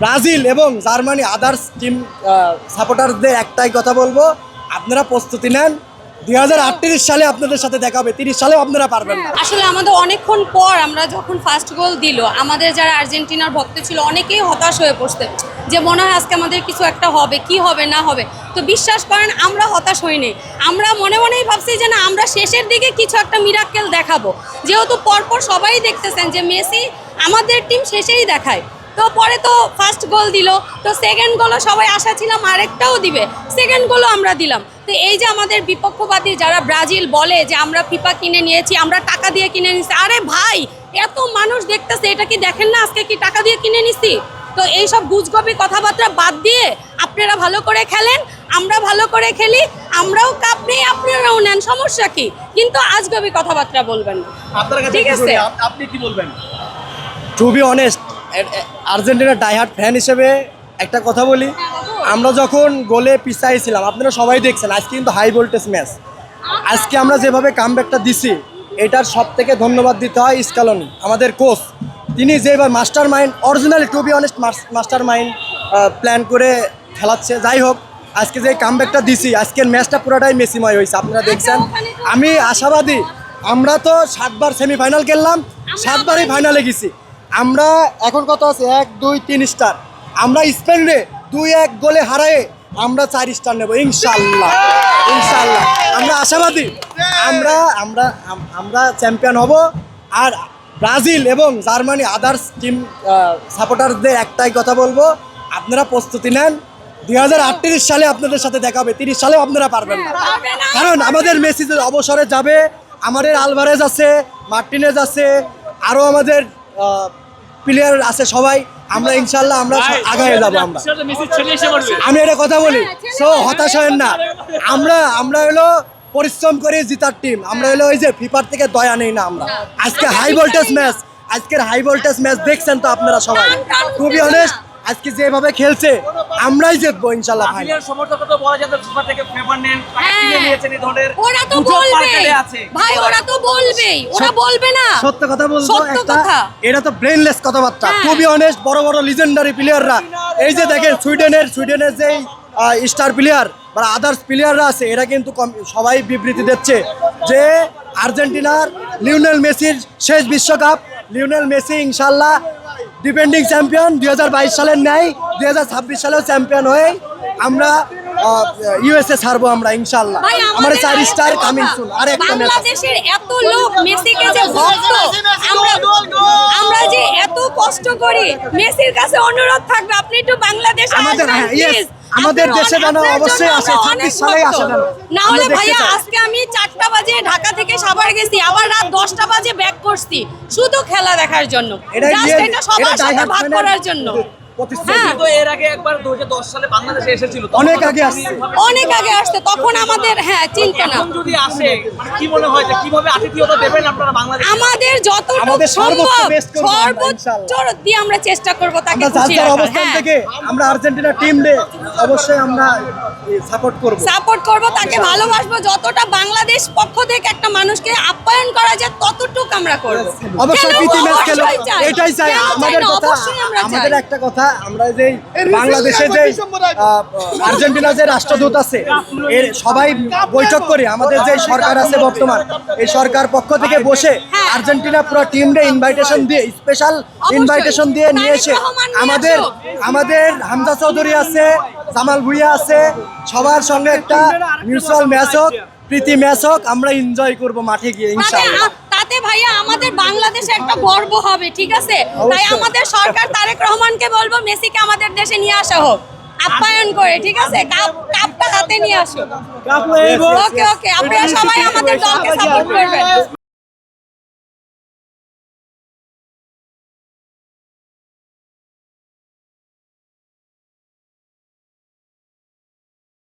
Brazil এবং Germany others team সাপোর্টারদের একটাই কথা বলবো, আপনারা প্রস্তুতি নেন। 2038 সালে আপনাদের সাথে দেখা হবে, 30 সালেও আপনারা পারবেন না। আসলে আমাদের অনেকক্ষণ পর আমরা যখন ফার্স্ট গোল দিল, আমাদের যারা আর্জেন্টিনার ভক্ত ছিল অনেকেই হতাশ হয়ে পড়ছে যে মনে হয় আজকে আমাদের কিছু একটা হবে, কি হবে না হবে। তো বিশ্বাস করেন আমরা হতাশ হইনি, আমরা মনে মনেই ভাবছি যে না, আমরা শেষের দিকে কিছু একটা মিরাক্কেল দেখাবো। যেহেতু পরপর সবাই দেখতেছেন যে মেসি আমাদের টিম শেষেই দেখায়, তো পরে তো ফার্স্ট গোল দিল, তো সেকেন্ড গোলও সবাই আশা ছিলাম আরেকটাও দিবে, সেকেন্ড গোলও আমরা দিলাম। তো এই যে আমাদের বিপক্ষবাদী যারা ব্রাজিল বলে যে আমরা ফিফা কিনে নিয়েছি, আমরা টাকা দিয়ে কিনে নিচ্ছি, আরে ভাই এত মানুষ দেখতেছে, এটা কি দেখেন না আজকে কি টাকা দিয়ে কিনে নিছি? তো এইসব গুজগবি কথাবার্তা বাদ দিয়ে আপনারা ভালো করে খেলেন, আমরা ভালো করে খেলি, আমরাও কাপ নেই আপনারাও নেন, সমস্যা কি? কিন্তু আজগবি কথাবার্তা বলবেন না, ঠিক আছে? আপনি কি বলবেন? টু বি অনেস্ট, আর্জেন্টিনার ডাইহার্ট ফ্যান হিসেবে একটা কথা বলি, আমরা যখন গোলে পিছাইছিলাম আপনারা সবাই দেখছেন, আজকে কিন্তু হাই ভোল্টেজ ম্যাচ। আজকে আমরা যেভাবে কামব্যাকটা দিছি, এটার সব থেকে ধন্যবাদ দিতে হয় স্কালোনি, আমাদের কোচ। তিনি যেভাবে master mind, originally to be honest master mind plan করে খেলাচ্ছে। যাই হোক, আজকে যে কামব্যাকটা দিছি, আজকের ম্যাচটা পুরোটাই মেসিময় হয়েছে, আপনারা দেখছেন। আমি আশাবাদী, আমরা তো 7 বার সেমিফাইনাল খেললাম, 7 বারই ফাইনালে গেছি। আমরা এখন কত আছে, 1 2 3 স্টার। আমরা স্পেনে 2-1 গোলে হারায়ে আমরা 4 স্টার নেব ইনশাল্লাহ, ইনশাল্লাহ। আমরা আশাবাদী, আমরা আমরা আমরা চ্যাম্পিয়ন হব। আর ব্রাজিল এবং জার্মানি আদার্স টিম সাপোর্টারদের একটাই কথা বলবো, আপনারা প্রস্তুতি নেন। 2038 সালে আপনাদের সাথে দেখা হবে, 30 সালেও আপনারা পারবেন না। কারণ আমাদের মেসি যে অবসরে যাবে, আমাদের আলভারেজ আছে, মার্টিনেজ আছে, আরও আমাদের প্লেয়ার আছে, সবাই আমরা ইনশাল্লাহ আমরা আগায় যাবো। আমি একটা কথা বলি, সো হতাশ হবেন না। আমরা হলো পরিশ্রম করে জিতার টিম, আমরা হলো ওই যে ফিফার থেকে দয়া নেই না। আমরা আজকে হাই ভোল্টেজ ম্যাচ, আজকের হাই ভোল্টেজ ম্যাচ দেখছেন তো আপনারা সবাই। খুবই অনেস্ট, আজকে যেভাবে খেলছে আমরাই জিতবো ইনশাল্লাহ। সমর্থকরা তো বলা যায় ফিফা থেকে ফেভার নেন, টাকা কিনে নিয়েছেন, এই ধরনের ওরা তো বলবে ভাই, ওরা তো বলবেই, ওরা বলবে না? সত্য কথা বলবো একটা, কথা। এটা তো ব্রেনলেস কথাবার্তা। খুবই অনেস্ট, বড় বড় লিজেন্ডারি প্লেয়াররা, এই যে দেখেন সুইডেনের যে স্টার প্লেয়ার বা আদার্স প্লেয়াররা আছে, এরা কিন্তু সবাই বিবৃতি দিচ্ছে যে আর্জেন্টিনার লিওনেল মেসির শেষ বিশ্বকাপ। লিওনেল মেসি ইনশাল্লাহ ডিফেন্ডিং চ্যাম্পিয়ন, 2022 সালের ন্যায় 2026 সালেও চ্যাম্পিয়ন হয়ে আমরা ইউএসএ ছাড়বো আমরা ইনশাল্লাহ। আমার 4 স্টার কামিং সুন। আর একটা বাংলাদেশের এত লোক মেসিকে যে ভক্ত, আমরা যে এত কষ্ট করি, মেসির কাছে অনুরোধ থাকবে আপনি একটু বাংলাদেশে আসবেন প্লিজ। আমাদের দেশে যেন অবশ্যই আসে, 26 সালেই আসে যেন। না হলে ভাইয়া আজকে আমি 4টা বাজে ঢাকা থেকে সাভার গেছি, আবার রাত 10টা বাজে ব্যাক করছি শুধু খেলা দেখার জন্য, জাস্ট এটা সবার সাথে ভাগ করার জন্য। এর আগে একবার 2010 সালে বাংলাদেশে এসেছিল, অনেক আগে আসছে, অনেক আগে আসছে, তখন আমাদের চিন্তা না। যদি আসে কি মনে হয় যে কিভাবে আতিথেয়তা দেবেন আপনারা বাংলাদেশে? আমাদের যতটুকু সম্ভব সর্বোচ্চ দিয়ে আমরা চেষ্টা করব তাকে খুশি রাখার। অবস্থান থেকে আমরা আর্জেন্টিনা টিম রে অবশ্যই আমরা সাপোর্ট করব, তাকে ভালোবাসবো। যতটা বাংলাদেশ পক্ষ থেকে একটা মানুষকে আপ্যায়ন করা যায় ততটুকু আমরা করব। অবশ্যই প্রীতি ম্যাচ খেলো, এটাই চাই আমাদের কথা। আমাদের একটা কথা, আমরা যে বাংলাদেশে যে আর্জেন্টিনা যে রাষ্ট্রদূত আছে, এর সবাই বৈঠক করে আমাদের যে সরকার আছে বর্তমান, এই সরকার পক্ষ থেকে বসে আর্জেন্টিনা পুরো টিমরে ইনভাইটেশন দিয়ে, স্পেশাল ইনভাইটেশন দিয়ে নিয়ে এসে আমাদের হামজা চৌধুরী আছে, জামাল ভুইয়া আছে, সবার সঙ্গে একটা মিউচুয়াল ম্যাচ হোক, প্রীতি ম্যাচ হোক, আমরা এনজয় করব মাঠে গিয়ে ইনশাআল্লাহ। তাতে ভাইয়া আমাদের বাংলাদেশে একটা গর্ব হবে, ঠিক আছে? তাই আমাদের সরকার তারেক রহমানকে বলবো মেসিকে আমাদের দেশে নিয়ে আসা হোক, আপ্যায়ন করে, ঠিক আছে? কাপটা হাতে নিয়ে আসো। ওকে, আপনারা সবাই আমাদের দলকে সাপোর্ট করবেন।